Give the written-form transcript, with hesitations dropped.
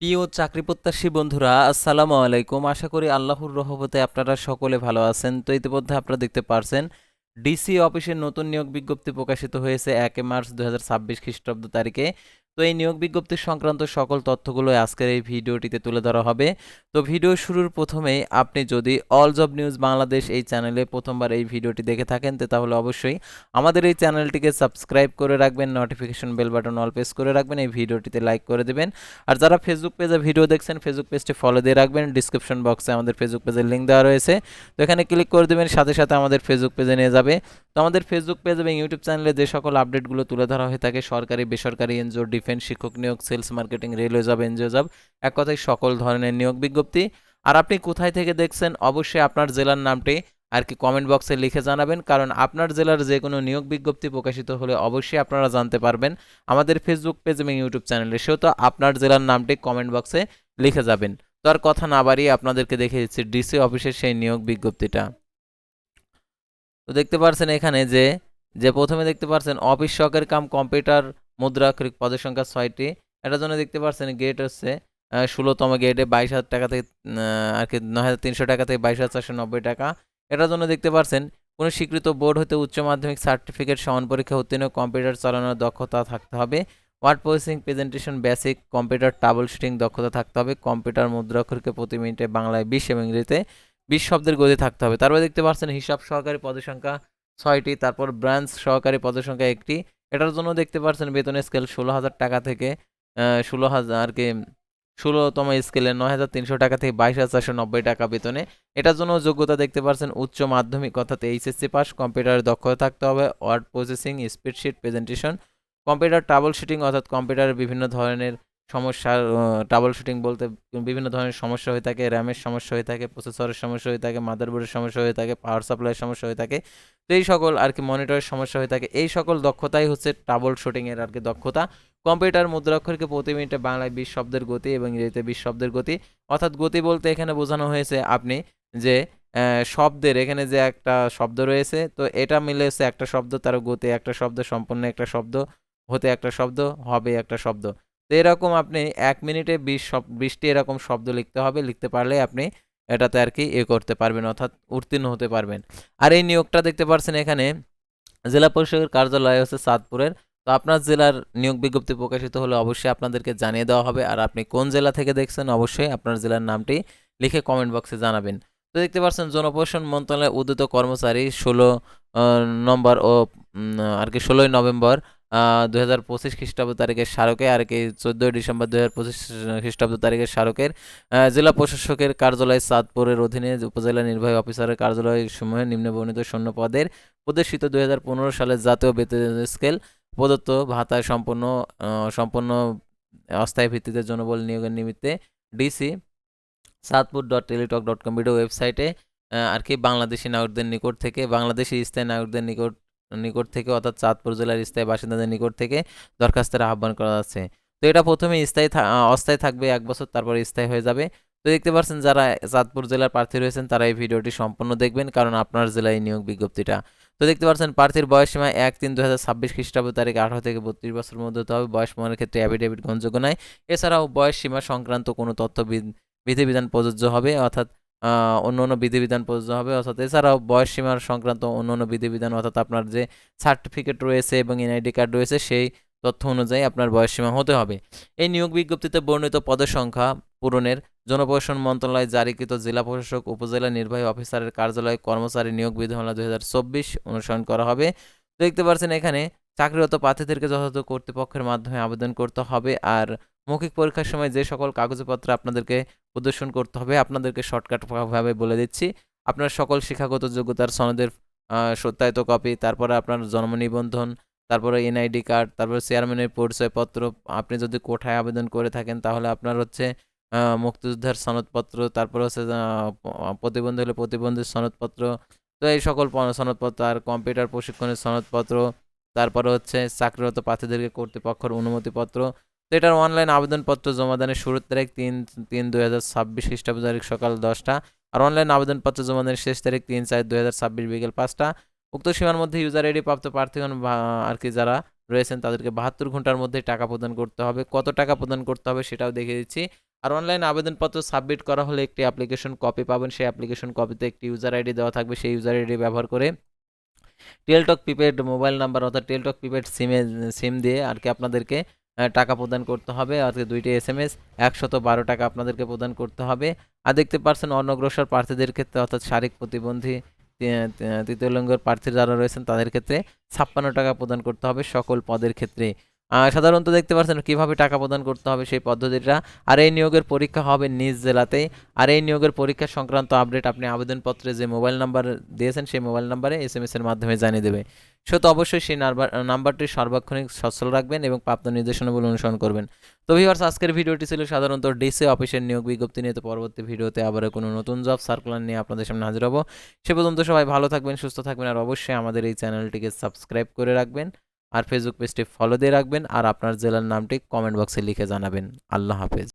প্রিয় চাকরি প্রত্যাশী বন্ধুরা, আসসালামু আলাইকুম। আশা করি আল্লাহর রহমতে আপনারা সকলে ভালো আছেন। তো ইতিমধ্যে আপনারা দেখতে পারছেন ডিসি অফিসের নতুন নিয়োগ বিজ্ঞপ্তি প্রকাশিত হয়েছে 1 মার্চ 2026 খ্রিস্টাব্দ তারিখে। তো এই নিয়োগ বিজ্ঞপ্তি সংক্রান্ত সকল তথ্যগুলো আজকের এই ভিডিওটিতে তুলে ধরা হবে। তো ভিডিও শুরুর প্রথমেই আপনি যদি অল জব নিউজ বাংলাদেশ এই চ্যানেলে প্রথমবার এই ভিডিওটি দেখে থাকেন তাহলে অবশ্যই আমাদের এই চ্যানেলটিকে সাবস্ক্রাইব করে রাখবেন, notification bell button all press করে রাখবেন, এই ভিডিওটিতে লাইক করে দেবেন। আর যারা ফেসবুক পেজে ভিডিও দেখছেন ফেসবুক পেজটি ফলো দিয়ে রাখবেন। ডিসক্রিপশন বক্সে আমাদের ফেসবুক পেজের লিঙ্ক দেওয়া রয়েছে, তো এখানে ক্লিক করে দেবেন, সাথে সাথে আমাদের ফেসবুক পেজে নিয়ে যাবে। তো আমাদের ফেসবুক পেজ এবং ইউটিউব চ্যানেলে যে সকল আপডেটগুলো তুলে ধরা হয়ে থাকে সরকারি বেসরকারি এনজিও, ডিফেন্স, শিক্ষক নিয়োগ, sales marketing, railway job, NGO job, এক কথায় সকল ধরনের নিয়োগ বিজ্ঞপ্তি। আর আপনি কোথায় থেকে দেখছেন অবশ্যই আপনার জেলার নামটি কমেন্ট বক্সে লিখে জানাবেন, কারণ আপনার জেলার যে কোনো নিয়োগ বিজ্ঞপ্তি প্রকাশিত হলে অবশ্যই আপনারা জানতে পারবেন আমাদের ফেসবুক পেজ এবং ইউটিউব চ্যানেলে। সেহেতু আপনার জেলার নামটি কমেন্ট বক্সে লিখে যাবেন। তো আর কথা না বাড়িয়ে আপনাদেরকে দেখে দিচ্ছি ডিসি অফিসের সেই নিয়োগ বিজ্ঞপ্তিটা। তো দেখতে পারছেন এখানে যে যে প্রথমে দেখতে পারছেন অফিস সহকারী কাম কম্পিউটার মুদ্রাক্ষরিক পদের সংখ্যা 6টি। এটার জন্য দেখতে পারছেন গেট হচ্ছে 16তম গেটে 22,000 টাকা থেকে 9,300 টাকা থেকে 22,490 টাকা। এটার জন্য দেখতে পারছেন কোনো স্বীকৃত বোর্ড হতে উচ্চ মাধ্যমিক সার্টিফিকেট, সমান পরীক্ষা উত্তীর্ণ, কম্পিউটার চালানোর দক্ষতা থাকতে হবে, word processing, presentation basic, computer troubleshooting দক্ষতা থাকতে হবে, কম্পিউটার মুদ্রাক্ষরকে প্রতি মিনিটে বাংলায় 20 এবং ইংরেজিতে 20 শব্দের গতি থাকতে হবে। তারপরে দেখতে পাচ্ছেন হিসাব সহকারী পদের সংখ্যা 6টি, তারপর ব্রাঞ্চ সহকারী পদের সংখ্যা 1টি। এটার জন্য দেখতে পাচ্ছেন বেতনের স্কেল 16,000 টাকা থেকে 16,000 16তম স্কেলে 9,300 টাকা থেকে 22,490 টাকা বেতনে। এটার জন্য যোগ্যতা দেখতে পাচ্ছেন উচ্চ মাধ্যমিক অর্থাৎ এইচএসসি পাস, কম্পিউটারে দক্ষতা থাকতে হবে, word processing, spreadsheet, presentation, computer troubleshooting অর্থাৎ কম্পিউটারের বিভিন্ন ধরনের সমস্যার ট্রাবল শুটিং বলতে বিভিন্ন ধরনের সমস্যা হয়ে থাকে, র্যামের সমস্যা হয়ে থাকে, প্রসেসরের সমস্যা হয়ে থাকে, মাদারবোর্ডের সমস্যা হয়ে থাকে, পাওয়ার সাপ্লাইয়ের সমস্যা হয়ে থাকে। তো এই সকল মনিটরের সমস্যা হয়ে থাকে। এই সকল দক্ষতাই হচ্ছে ট্রাবল শুটিংয়ের দক্ষতা। কম্পিউটার মুদ্রাক্ষরকে প্রতি মিনিটে বাংলায় 20 শব্দের গতি এবং ইংরেজিতে 20 শব্দের গতি। অর্থাৎ গতি বলতে এখানে বোঝানো হয়েছে আপনি যে শব্দের এখানে যে একটা শব্দ রয়েছে, তো এটা মিলে হচ্ছে একটা শব্দ, তার গতি একটা শব্দ, সম্পূর্ণ একটা শব্দ, হতে একটা শব্দ, হবে একটা শব্দ। তো এরকম আপনি 1 মিনিটে 20টি এরকম শব্দ লিখতে হবে, লিখতে পারলে আপনি এটাতে করতে পারবেন, অর্থাৎ উত্তীর্ণ হতে পারবেন। আর এই নিয়োগটা দেখতে পাচ্ছেন এখানে জেলা পরিষদের কার্যালয় হচ্ছে চাঁদপুরের। তো আপনার জেলার নিয়োগ বিজ্ঞপ্তি প্রকাশিত হলে অবশ্যই আপনাদেরকে জানিয়ে দেওয়া হবে। আর আপনি কোন জেলা থেকে দেখছেন অবশ্যই আপনার জেলার নামটি লিখে কমেন্ট বক্সে জানাবেন। তো দেখতে পাচ্ছেন জনপ্রশাসন মন্ত্রণালয়ের উদ্যত কর্মচারী 16 নম্বর ও 16ই নভেম্বর 2025 খ্রিস্টাব্দ তারিখের স্মারকে 14ই ডিসেম্বর 2025 খ্রিস্টাব্দ তারিখের স্মারকের জেলা প্রশাসকের কার্যালয় চাঁদপুরের অধীনে উপজেলা নির্বাহী অফিসারের কার্যালয় সমূহে নিম্নবর্ণিত শূন্য পদের প্রদর্শিত 2015 সালের জাতীয় বেতন স্কেল প্রদত্ত ভাতায় সম্পন্ন অস্থায়ী ভিত্তিতে জনবল নিয়োগের নিমিত্তে ডিসি saadpur.teletalk.com ভিডিও ওয়েবসাইটে বাংলাদেশি নাগরিকদের নিকট থেকে, বাংলাদেশি স্থায়ী নাগরিকদের নিকট নিকট থেকে অর্থাৎ চাঁদপুর জেলার স্থায়ী বাসিন্দাদের নিকট থেকে দরখাস্তের আহ্বান করা যাচ্ছে। তো এটা প্রথমে অস্থায়ী থাকবে 1 বছর, তারপরে স্থায়ী হয়ে যাবে। তো দেখতে পাচ্ছেন যারা চাঁদপুর জেলার প্রার্থী রয়েছেন তারা এই ভিডিওটি সম্পূর্ণ দেখবেন, কারণ আপনার জেলায় নিয়োগ বিজ্ঞপ্তিটা। তো দেখতে পাচ্ছেন প্রার্থীর বয়স সীমা 1/3/2026 খ্রিস্টাব্দ তারিখ 18 থেকে 32 বছরের মধ্যে হতে হবে। বয়স প্রমাণের ক্ষেত্রে অ্যাফিডেভিট গ্রহণযোগ্য নয়। এছাড়াও বয়স সীমা সংক্রান্ত কোনো তথ্য বিধিবিধান প্রযোজ্য হবে, অর্থাৎ অন্য বিধিবিধান প্রযোজ্য হবে, অর্থাৎ এছাড়াও বয়স সীমার সংক্রান্ত অন্য বিধিবিধান অর্থাৎ আপনার যে সার্টিফিকেট রয়েছে এবং এনআইডি কার্ড রয়েছে সেই তথ্য অনুযায়ী আপনার বয়স সীমা হতে হবে। এই নিয়োগ বিজ্ঞপ্তিতে বর্ণিত পদের সংখ্যা পূরণের জনপ্রশাসন মন্ত্রণালয় জারিকৃত জেলা প্রশাসক উপজেলা নির্বাহী অফিসারের কার্যালয় কর্মচারী নিয়োগ বিধিমালা 2024 অনুসরণ করা হবে। দেখতে পাচ্ছেন এখানে চাকরিরত প্রার্থীদেরকে যথাযথ কর্তৃপক্ষের মাধ্যমে আবেদন করতে হবে। আর মৌখিক পরীক্ষার সময় যে সকল কাগজপত্র আপনাদেরকে প্রদর্শন করতে হবে আপনাদেরকে শর্টকাটভাবে বলে দিচ্ছি। আপনার সকল শিক্ষাগত যোগ্যতার সনদের সত্যায়িত কপি, তারপরে আপনার জন্ম নিবন্ধন, তারপরে এনআইডি কার্ড, তারপরে চেয়ারম্যানের পরিচয়পত্র। আপনি যদি কোঠায় আবেদন করে থাকেন তাহলে আপনার হচ্ছে মুক্তিযোদ্ধার সনদপত্র, তারপরে হচ্ছে প্রতিবন্ধী হলে প্রতিবন্ধীর সনদপত্র। তো এই সকল সনদপত্র আর কম্পিউটার প্রশিক্ষণের সনদপত্র, তারপরে হচ্ছে চাকরিরত প্রার্থীদেরকে কর্তৃপক্ষের অনুমতিপত্র। তো এটার অনলাইন আবেদনপত্র জমাদানের শুরুর তারিখ 3/3/2026 খ্রিস্টাব্দ তারিখ সকাল 10টা। আর অনলাইন আবেদনপত্র জমাদানের শেষ তারিখ 3/4/2026 বিকেল 5টা। উক্ত সীমার মধ্যে ইউজার আইডি প্রাপ্ত প্রার্থীগণ যারা রয়েছেন তাদেরকে 72 ঘন্টার মধ্যে টাকা প্রদান করতে হবে। কত টাকা প্রদান করতে হবে সেটাও দেখিয়ে দিচ্ছি। আর অনলাইন আবেদনপত্র সাবমিট করা হলে একটি অ্যাপ্লিকেশন কপি পাবেন, সেই অ্যাপ্লিকেশন কপিতে একটি ইউজার আইডি দেওয়া থাকবে, সেই ইউজার আইডি ব্যবহার করে টেলটক প্রিপেড মোবাইল নাম্বার অর্থাৎ টেলটক প্রিপেড সিম দিয়ে আর কি আপনাদেরকে টাকা প্রদান করতে হবে। আর কি 2টি SMS 112 টাকা আপনাদেরকে প্রদান করতে হবে। আর দেখতে পাচ্ছেন অনগ্রসর প্রার্থীদের ক্ষেত্রে অর্থাৎ শারীরিক প্রতিবন্ধী তৃতীয় লিঙ্গের প্রার্থী যারা রয়েছেন তাদের ক্ষেত্রে 56 টাকা প্রদান করতে হবে সকল পদের ক্ষেত্রে। সাধারণত দেখতে পাচ্ছেন কিভাবে টাকা প্রদান করতে হবে সেই পদ্ধতিটা। আর এই নিয়োগের পরীক্ষা হবে নিজ জেলাতেই। আর এই নিয়োগের পরীক্ষা সংক্রান্ত আপডেট আপনি আবেদনপত্রে যে মোবাইল নাম্বার দিয়েছেন সেই মোবাইল নাম্বারে SMS এর মাধ্যমে জানিয়ে দেবে। তো অবশ্যই সেই নাম্বারটি সার্বক্ষণিক সচল রাখবেন এবং প্রাপ্ত নির্দেশনাগুলো অনুসরণ করবেন। তো ভিউয়ার্স, আজকের ভিডিওটি ছিল সাধারণত ডিসি অফিসের নিয়োগ বিজ্ঞপ্তি নিয়ে। তো পরবর্তী ভিডিওতে আবার কোনো নতুন জব সার্কুলার নিয়ে আপনাদের সামনে হাজির হব। সে পর্যন্ত সবাই ভালো থাকবেন, সুস্থ থাকবেন, আর অবশ্যই আমাদের এই চ্যানেলটিকে সাবস্ক্রাইব করে রাখবেন, আর ফেসবুক পেজটি ফলো দিয়ে রাখবেন, আর আপনার জেলার নামটি কমেন্ট বক্সে লিখে জানাবেন। আল্লাহ হাফেজ।